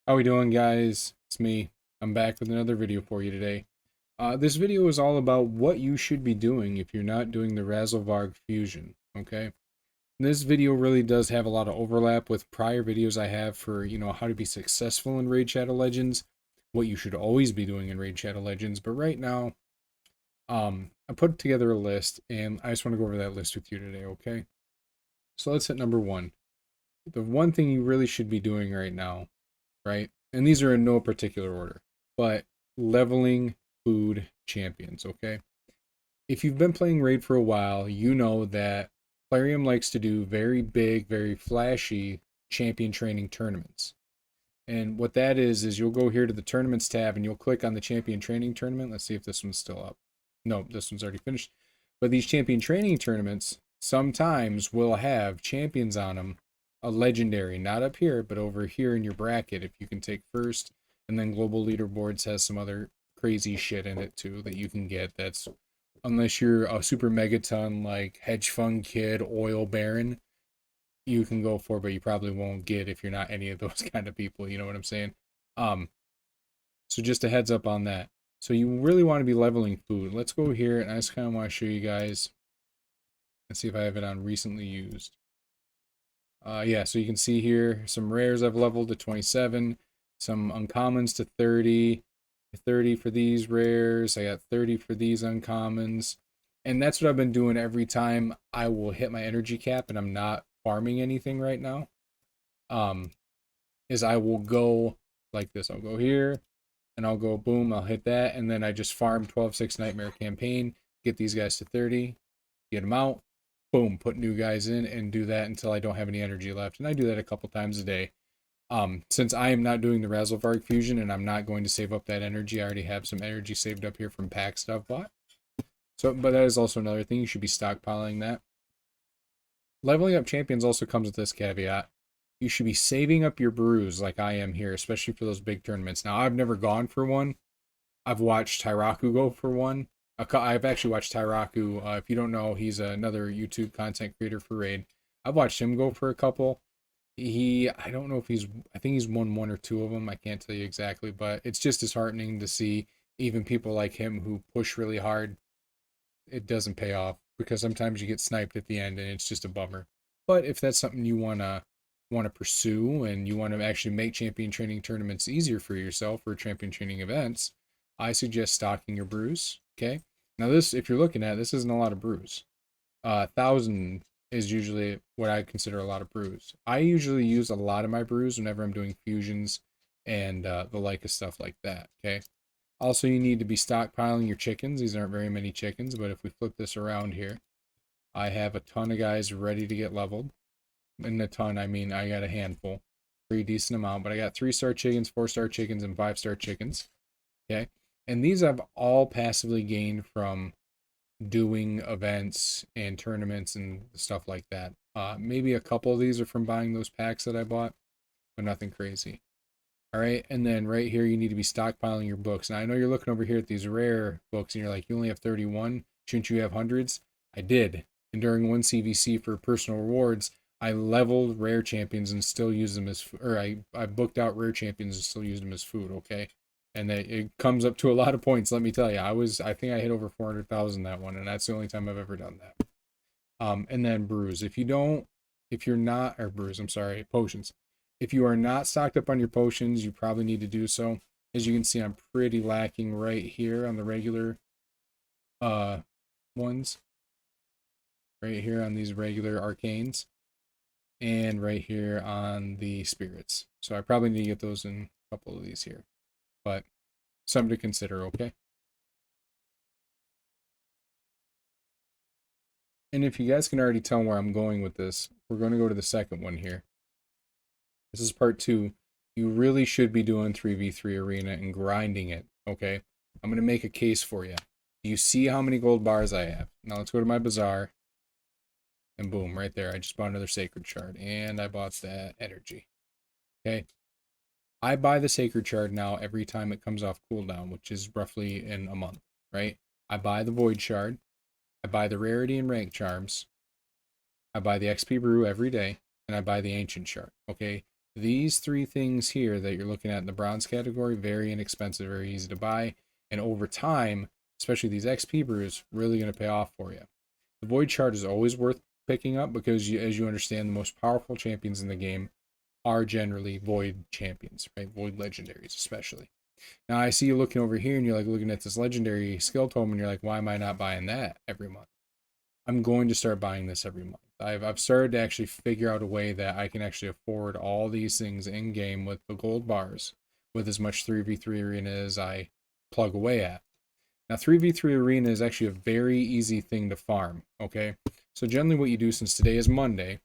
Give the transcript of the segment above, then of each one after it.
How we doing, guys? It's me. I'm back with another video for you today. This video is all about what you should be doing if you're not doing the Razelvarg Fusion, okay? This video really does have a lot of overlap with prior videos I have for, how to be successful in Raid Shadow Legends, what you should always be doing in Raid Shadow Legends, but right now, I put together a list, and I just want to go over that list with you today, okay? So let's hit number one. The one thing you really should be doing right now, right? And these are in no particular order, but leveling food champions, okay? If you've been playing Raid for a while, you know that Plarium likes to do very big, very flashy champion training tournaments. And what that is you'll go here to the tournaments tab and you'll click on the champion training tournament. Let's see if this one's still up. No, this one's already finished. But these champion training tournaments sometimes will have champions on them, a legendary, not up here, but over here in your bracket if you can take first. And then global leaderboards has some other crazy shit in it too that you can get. That's unless you're a super megaton like hedge fund kid, oil baron, you can go for, but you probably won't get if you're not any of those kind of people. You know what I'm saying? Um, so just a heads up on that. So you really want to be leveling food. Let's go here, and I just kind of want to show you guys. Let's see if I have it on recently used. Yeah, so you can see here some rares I've leveled to 27, some uncommons to 30, 30 for these rares. I got 30 for these uncommons. And that's what I've been doing every time I will hit my energy cap and I'm not farming anything right now. Um, is I will go like this. I'll go here and I'll go boom, I'll hit that, and then I just farm 12-6 Nightmare Campaign, get these guys to 30, get them out, boom, put new guys in, and do that until I don't have any energy left. And I do that a couple times a day. Since I am not doing the Razelvarg Fusion and I'm not going to save up that energy, I already have some energy saved up here from packs that I've bought. So, but that is also another thing. You should be stockpiling that. Leveling up champions also comes with this caveat. You should be saving up your brews like I am here, especially for those big tournaments. Now, I've never gone for one. I've watched Tyraku go for one. I've actually watched Tyraku. If you don't know, he's another YouTube content creator for Raid. I've watched him go for a couple. I don't know if I think he's won one or two of them. I can't tell you exactly, but it's just disheartening to see even people like him who push really hard. It doesn't pay off because sometimes you get sniped at the end and it's just a bummer. But if that's something you want to pursue and you want to actually make champion training tournaments easier for yourself or champion training events, I suggest stocking your brews. Okay. Now this, if you're looking at this, isn't a lot of brews. 1,000 is usually what I consider a lot of brews. I usually use a lot of my brews whenever I'm doing fusions and the like of stuff like that. Okay. Also, you need to be stockpiling your chickens. These aren't very many chickens, but if we flip this around here, I have a ton of guys ready to get leveled. In a ton, I mean, I got a handful. Pretty decent amount, but I got 3-star chickens, 4-star chickens, and 5-star chickens. Okay. And these I've all passively gained from doing events and tournaments and stuff like that. Maybe a couple of these are from buying those packs that I bought, but nothing crazy. All right, and then right here, you need to be stockpiling your books. Now, I know you're looking over here at these rare books, and you're like, you only have 31. Shouldn't you have hundreds? I did. And during one CVC for personal rewards, I leveled rare champions and still use them as, or I booked out rare champions and still used them as food, okay? And it comes up to a lot of points, let me tell you. I think I hit over 400,000 that one, and that's the only time I've ever done that. And then brews. If you're not, or brews, I'm sorry, potions. If you are not stocked up on your potions, you probably need to do so. As you can see, I'm pretty lacking right here on the regular uh ones. Right here on these regular arcanes. And right here on the spirits. So I probably need to get those in a couple of these here. But something to consider, okay? And if you guys can already tell where I'm going with this, we're going to go to the second one here. This is part 2. You really should be doing 3v3 arena and grinding it, okay? I'm going to make a case for you. Do you see how many gold bars I have? Now let's go to my bazaar. And boom, right there. I just bought another sacred shard. And I bought that energy. Okay? I buy the sacred shard now every time it comes off cooldown, which is roughly in a month, right? I buy the void shard. I buy the rarity and rank charms. I buy the XP brew every day. And I buy the ancient shard, okay? These three things here that you're looking at in the bronze category, very inexpensive, very easy to buy. And over time, especially these XP brews, really going to pay off for you. The Void Shard is always worth picking up because, as you understand, the most powerful champions in the game are generally Void champions, right? Void legendaries, especially. Now, I see you looking over here and you're like looking at this legendary skill tome and you're like, why am I not buying that every month? I'm going to start buying this every month. I've started to actually figure out a way that I can actually afford all these things in game with the gold bars, with as much 3v3 arena as I plug away at. Now, 3v3 arena is actually a very easy thing to farm, okay? So generally what you do, since today is Monday,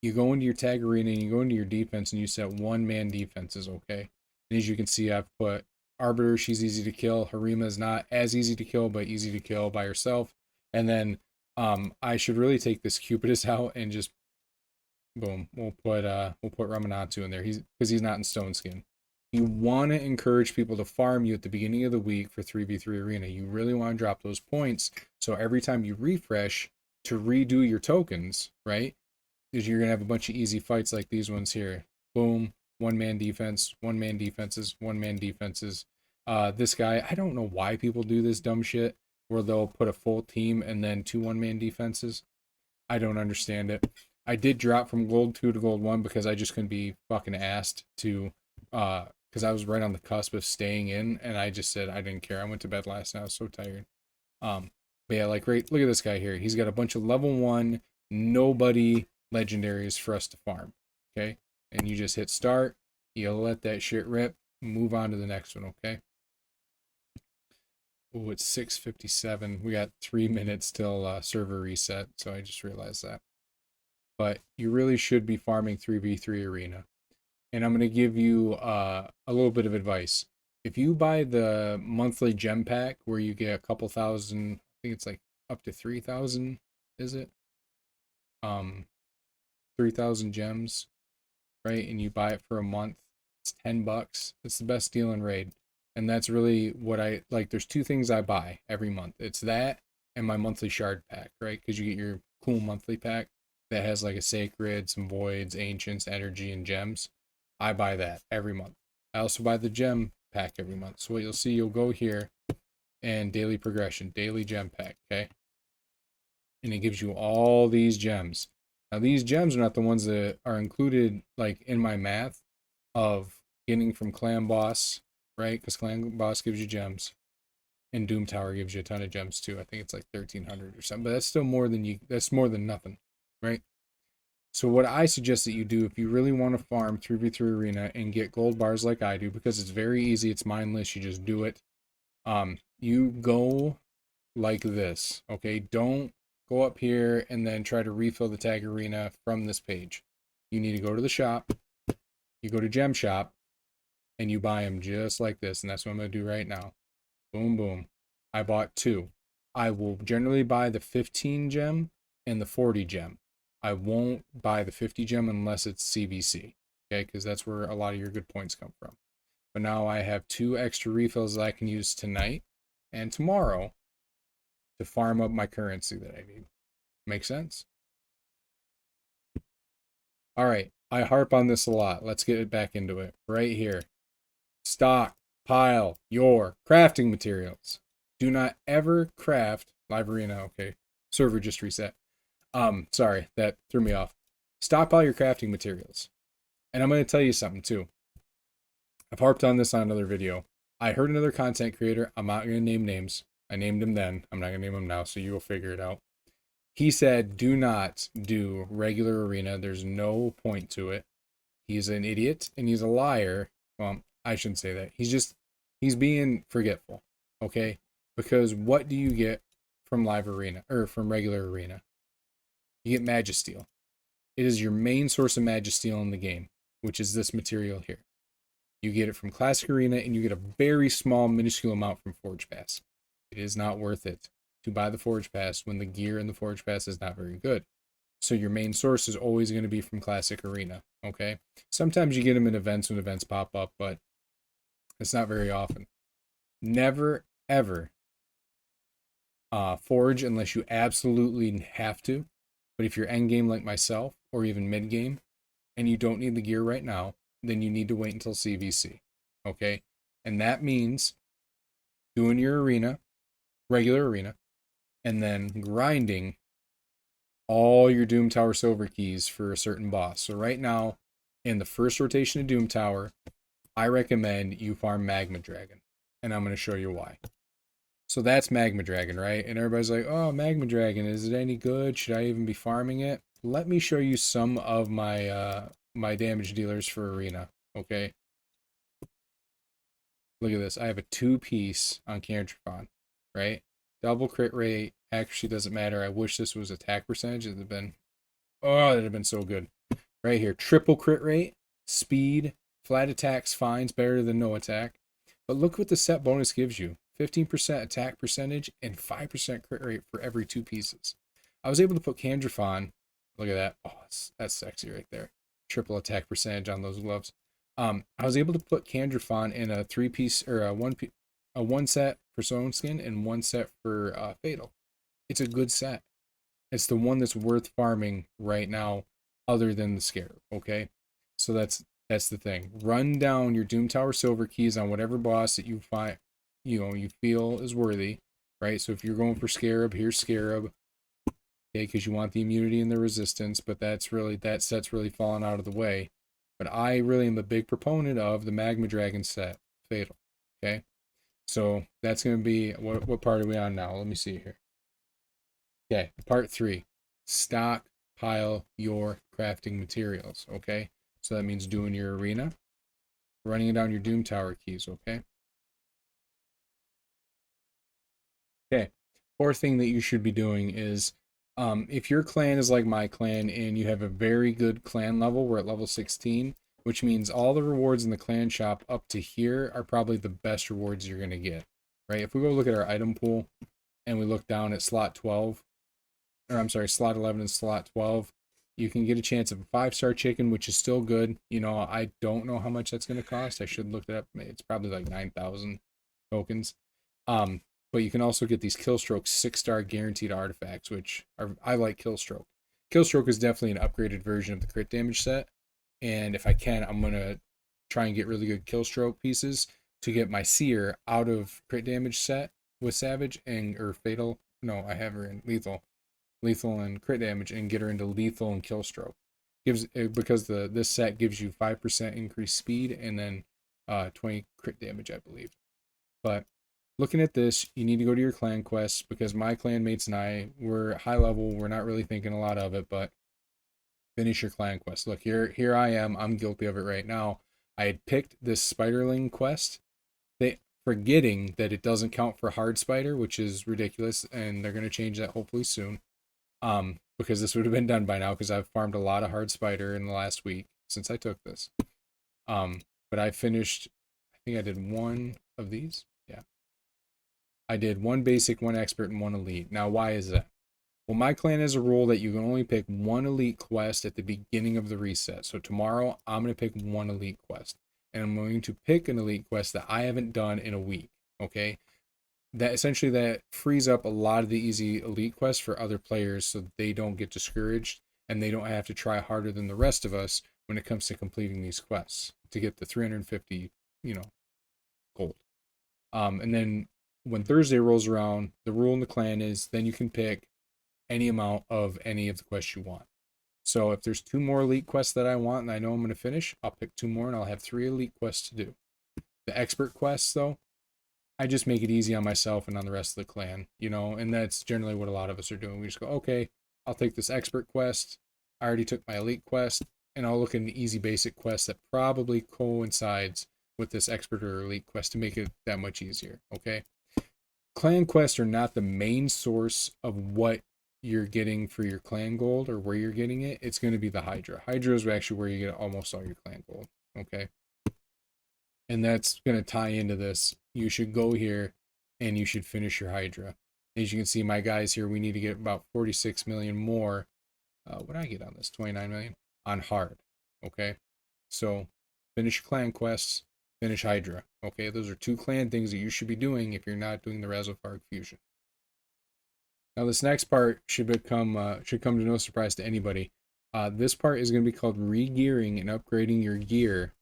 you go into your tag arena and you go into your defense and you set one-man defenses, okay? And as you can see, I've put Arbiter, she's easy to kill. Harima is not as easy to kill, but easy to kill by herself. And then I should really take this Cupidus out and just boom. We'll put Ramanatu in there. Because he's not in Stone Skin. You want to encourage people to farm you at the beginning of the week for 3v3 arena. You really want to drop those points. So every time you refresh to redo your tokens, right? Because you're gonna have a bunch of easy fights like these ones here. Boom. One-man defense, one-man defenses, one-man defenses. This guy, I don't know why people do this dumb shit where they'll put a full team and then two one-man defenses. I don't understand it. I did drop from gold 2 to gold 1 because I just couldn't be fucking asked to, because I was right on the cusp of staying in, and I just said I didn't care. I went to bed last night. I was so tired. But yeah, like, right, look at this guy here. He's got a bunch of level 1, nobody legendaries for us to farm. Okay? And you just hit start. You'll let that shit rip. Move on to the next one, okay? Oh, it's 6:57. We got 3 minutes till server reset, so I just realized that. But you really should be farming 3v3 arena. And I'm going to give you a little bit of advice. If you buy the monthly gem pack where you get a couple thousand, I think it's like up to 3,000, is it? 3,000 gems, right? And you buy it for a month. It's $10. It's the best deal in Raid. And that's really what I like. There's two things I buy every month. It's that and my monthly shard pack, right? Because you get your cool monthly pack that has like a sacred, some voids, ancients, energy, and gems. I buy that every month. I also buy the gem pack every month. So what you'll see, you'll go here and daily progression, daily gem pack, okay? And it gives you all these gems. Now these gems are not the ones that are included like in my math of getting from clan boss, right? Because clan boss gives you gems, and Doom Tower gives you a ton of gems too. I think it's like 1,300 or something, but that's still more than you. That's more than nothing, right? So what I suggest that you do if you really want to farm 3v3 arena and get gold bars like I do, because it's very easy, it's mindless, you just do it. You go like this, okay? Don't go up here and then try to refill the tag arena from this page. You need to go to the shop, you go to gem shop, and you buy them just like this, and that's what I'm going to do right now. Boom, boom. I bought 2. I will generally buy the 15 gem and the 40 gem. I won't buy the 50 gem unless it's CBC, okay? Because that's where a lot of your good points come from. But now I have 2 extra refills that I can use tonight and tomorrow to farm up my currency that I need. Make sense? All right. I harp on this a lot. Let's get it back into it. Right here. Stockpile your crafting materials. Do not ever craft live arena. Okay. Server just reset. Sorry, that threw me off. Stockpile your crafting materials. And I'm going to tell you something too. I've harped on this on another video. I heard another content creator. I'm not going to name names. I named him then. I'm not going to name him now, so you will figure it out. He said, do not do regular arena. There's no point to it. He's an idiot and he's a liar. Well, I shouldn't say that. He's being forgetful. Okay? Because what do you get from live arena or from regular arena? You get Magisteel. It is your main source of Magisteel in the game, which is this material here. You get it from Classic Arena, and you get a very small, minuscule amount from Forge Pass. It is not worth it to buy the Forge Pass when the gear in the Forge Pass is not very good. So your main source is always going to be from Classic Arena, okay? Sometimes you get them in events when events pop up, but it's not very often. Never, ever forge unless you absolutely have to. But if you're endgame like myself, or even mid-game, and you don't need the gear right now, then you need to wait until CVC. Okay? And that means doing your arena, regular arena, and then grinding all your Doom Tower silver keys for a certain boss. So right now, in the first rotation of Doom Tower, I recommend you farm Magma Dragon. And I'm going to show you why. So that's Magma Dragon, right? And everybody's like, oh, Magma Dragon, is it any good? Should I even be farming it? Let me show you some of my my damage dealers for Arena, okay? Look at this. I have a 2-piece on Cantrifon, right? Double crit rate, actually doesn't matter. I wish this was attack percentage. It'd have been, oh, it'd have been so good. Right here, triple crit rate, speed, flat attacks, fines, better than no attack. But look what the set bonus gives you. 15% attack percentage and 5% crit rate for every 2 pieces. I was able to put Cantrifon, look at that. Oh, that's sexy right there. Triple attack percentage on those gloves. I was able to put Cantrifon in a 3-piece or a 1 set for Stone Skin and 1 set for Fatal. It's a good set. It's the one that's worth farming right now, other than the Scarab. Okay, so that's the thing. Run down your Doom Tower silver keys on whatever boss that you find, you feel is worthy, right? So if you're going for Scarab, here's Scarab. Okay, because you want the immunity and the resistance, but that set's really fallen out of the way. But I really am a big proponent of the Magma Dragon set, Fatal. Okay, so that's going to be, what part are we on now? Let me see here. Okay, part 3. Stockpile your crafting materials, okay? So that means doing your arena, running down your Doom Tower keys, okay? Okay, 4th thing that you should be doing is, if your clan is like my clan and you have a very good clan level, we're at level 16, which means all the rewards in the clan shop up to here are probably the best rewards you're going to get, right? If we go look at our item pool and we look down at slot 12, or I'm sorry, slot 11 and slot 12, you can get a chance of a 5-star chicken, which is still good. I don't know how much that's going to cost. I should look it up. It's probably like 9,000 tokens. But you can also get these Killstroke 6-star guaranteed artifacts, which I like Killstroke. Killstroke is definitely an upgraded version of the crit damage set. And if I can, I'm going to try and get really good Killstroke pieces to get my Seer out of crit damage set with Savage or Fatal. No, I have her in Lethal and crit damage, and get her into lethal and Killstroke. Because this set gives you 5% increased speed and then 20 crit damage, I believe. But looking at this, you need to go to your clan quests, because my clanmates and I, we're high level. We're not really thinking a lot of it, but finish your clan quest. Look, here I am. I'm guilty of it right now. I had picked this Spiderling quest, forgetting that it doesn't count for Hard Spider, which is ridiculous, and they're going to change that hopefully soon. Because this would have been done by now, because I've farmed a lot of Hard Spider in the last week since I took this. But I finished, I think I did 1 of these. Yeah. I did 1 basic, 1 expert, and 1 elite. Now, why is that? Well, my clan has a rule that you can only pick 1 elite quest at the beginning of the reset. So tomorrow, I'm going to pick 1 elite quest. And I'm going to pick an elite quest that I haven't done in a week. Okay? That frees up a lot of the easy elite quests for other players, so they don't get discouraged and they don't have to try harder than the rest of us when it comes to completing these quests to get the 350, gold. And then when Thursday rolls around, the rule in the clan is then you can pick any amount of any of the quests you want. So if there's 2 more elite quests that I want and I know I'm going to finish, I'll pick 2 more and I'll have 3 elite quests to do. The expert quests, though, I just make it easy on myself and on the rest of the clan, and that's generally what a lot of us are doing. We just go, okay, I'll take this expert quest. I already took my elite quest, and I'll look at an easy basic quest that probably coincides with this expert or elite quest to make it that much easier, okay? Clan quests are not the main source of what you're getting for your clan gold or where you're getting it. It's going to be the Hydra. Hydra is actually where you get almost all your clan gold, okay? And that's going to tie into this. You should go here and you should finish your Hydra. As you can see, my guys here, we need to get about 46 million more. What did I get on this? 29 million on hard. Okay. So finish your clan quests, finish Hydra. Okay. Those are 2 clan things that you should be doing if you're not doing the Razelvarg Fusion. Now this next part should come to no surprise to anybody. This part is going to be called re-gearing and upgrading your gear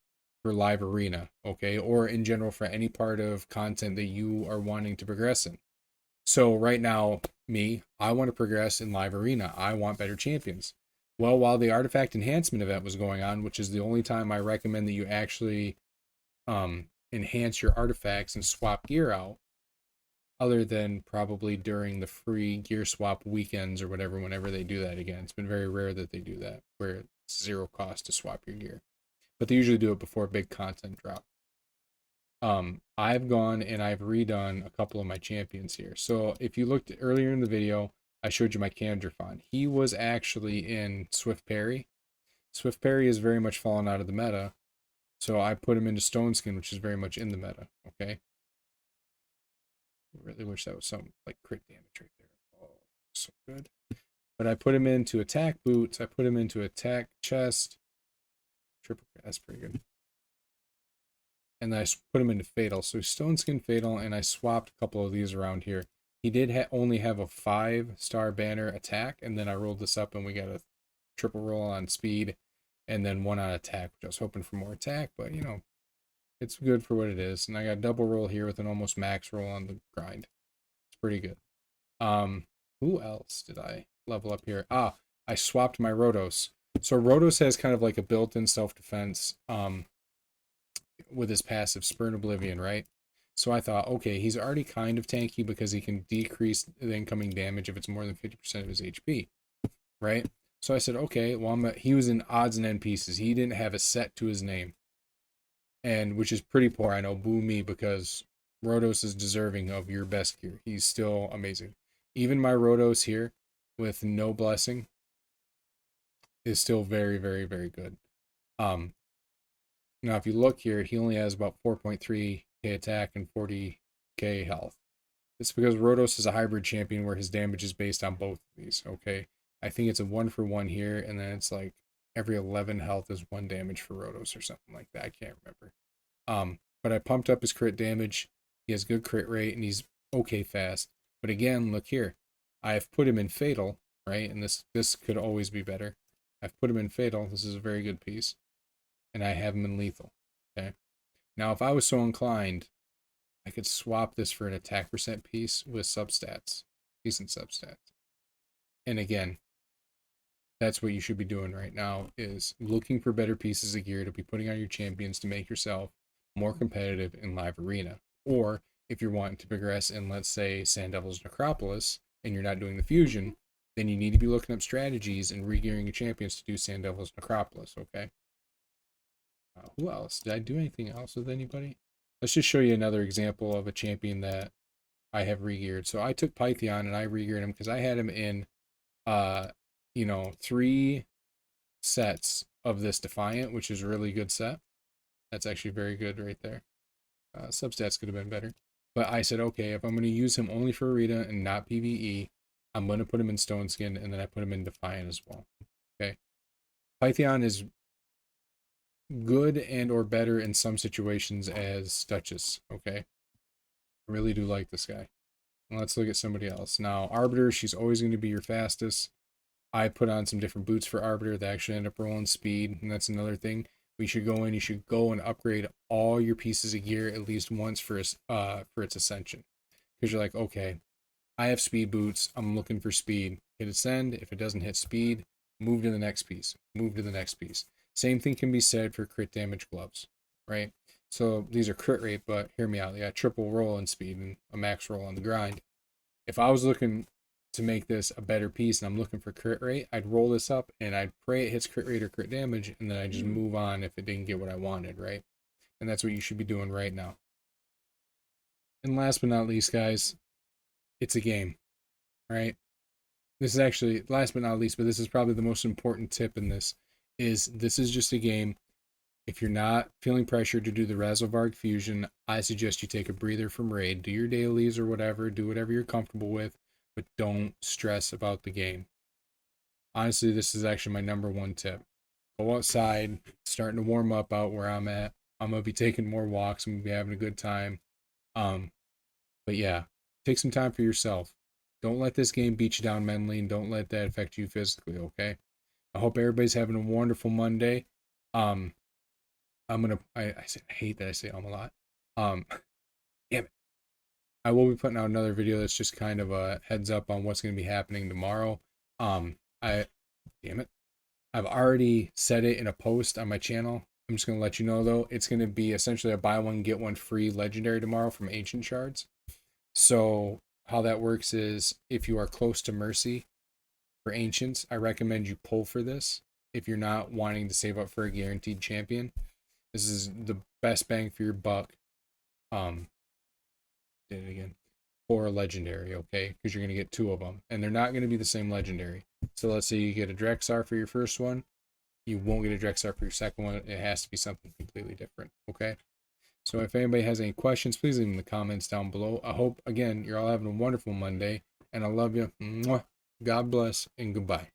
for live arena, okay? Or in general for any part of content that you are wanting to progress in. So right now, I want to progress in live arena. I want better champions. Well, while the artifact enhancement event was going on, which is the only time I recommend that you actually enhance your artifacts and swap gear out, other than probably during the free gear swap weekends or whatever, whenever they do that again. It's been very rare that they do that, where it's zero cost to swap your gear. But they usually do it before a big content drop. I've gone and I've redone a couple of my champions here. So if you looked earlier in the video, I showed you my Candrafon. He was actually in Swift Parry. Swift Parry is very much fallen out of the meta. So I put him into Stone Skin, which is very much in the meta. Okay. I really wish that was some like crit damage right there. Oh, so good. But I put him into attack boots. I put him into attack chest. Triple. That's pretty good. And then I put him into fatal. So Stone Skin fatal, and I swapped a couple of these around here. He did only have a 5-star banner attack, and then I rolled this up and we got a triple roll on speed and then 1 on attack, which I was hoping for more attack, but you know, it's good for what it is. And I got a double roll here with an almost max roll on the grind. It's pretty good. Who else did I level up here? I swapped my Rotos. So Rotos has kind of like a built-in self-defense with his passive Spurn Oblivion, right? So I thought, okay, he's already kind of tanky because he can decrease the incoming damage if it's more than 50% of his HP, right? So I said, okay, well, he was in odds and end pieces. He didn't have a set to his name, and which is pretty poor. I know, boo me, because Rotos is deserving of your best gear. He's still amazing. Even my Rotos here with no blessing is still very, very, very good. Now, if you look here, he only has about 4.3k attack and 40k health. It's because Rotos is a hybrid champion where his damage is based on both of these, okay? I think it's a 1-for-1 here, and then it's like every 11 health is 1 damage for Rotos or something like that. I can't remember. But I pumped up his crit damage. He has good crit rate, and he's okay fast. But again, look here. I have put him in Fatal, right? And this could always be better. I've put him in Fatal. This is a very good piece. And I have him in Lethal, okay? Now, if I was so inclined, I could swap this for an attack percent piece with substats, decent substats. And again, that's what you should be doing right now, is looking for better pieces of gear to be putting on your champions to make yourself more competitive in live arena. Or if you're wanting to progress in, let's say, Sand Devil's Necropolis, and you're not doing the fusion, then you need to be looking up strategies and re-gearing your champions to do Sand Devil's Necropolis, okay? Who else? Did I do anything else with anybody? Let's just show you another example of a champion that I have re-geared. So I took Pythion and I re-geared him because I had him in, 3 sets of this Defiant, which is a really good set. That's actually very good right there. Substats could have been better. But I said, okay, if I'm going to use him only for Arena and not PvE, I'm going to put him in Stone Skin, and then I put him in Defiant as well. Okay. Pythion is good and or better in some situations as Duchess, okay? I really do like this guy. Let's look at somebody else. Now, Arbiter, she's always going to be your fastest. I put on some different boots for Arbiter that actually end up rolling speed, and that's another thing. You should go and upgrade all your pieces of gear at least once for its ascension. Because you're like, okay, I have speed boots, I'm looking for speed. Hit ascend, if it doesn't hit speed, move to the next piece. Move to the next piece. Same thing can be said for crit damage gloves, right? So these are crit rate, but hear me out. They got triple roll and speed and a max roll on the grind. If I was looking to make this a better piece and I'm looking for crit rate, I'd roll this up and I'd pray it hits crit rate or crit damage, and then I just move on if it didn't get what I wanted, right? And that's what you should be doing right now. And last but not least, guys, it's a game, right? This is actually, last but not least, but this is probably the most important tip in this, is just a game. If you're not feeling pressured to do the Razelvarg Fusion, I suggest you take a breather from Raid. Do your dailies or whatever. Do whatever you're comfortable with, but don't stress about the game. Honestly, this is actually my #1 tip. Go outside, starting to warm up out where I'm at. I'm going to be taking more walks. I'm going to be having a good time. But yeah, take some time for yourself. Don't let this game beat you down mentally, and don't let that affect you physically, okay? I hope everybody's having a wonderful Monday. Um, I hate that I say a lot. Um, damn it. I will be putting out another video that's just kind of a heads up on what's going to be happening tomorrow. I, damn it. I've already said it in a post on my channel. I'm just going to let you know though, it's going to be essentially a buy one, get one free legendary tomorrow from Ancient Shards. So how that works is if you are close to Mercy for Ancients, I recommend you pull for this. If you're not wanting to save up for a guaranteed champion, this is the best bang for your buck. Did it again. For a legendary, okay? Because you're going to get two of them. And they're not going to be the same legendary. So let's say you get a Drexar for your first one. You won't get a Drexar for your second one. It has to be something completely different, okay? So if anybody has any questions, please leave them in the comments down below. I hope, again, you're all having a wonderful Monday. And I love you. Mwah. God bless and goodbye.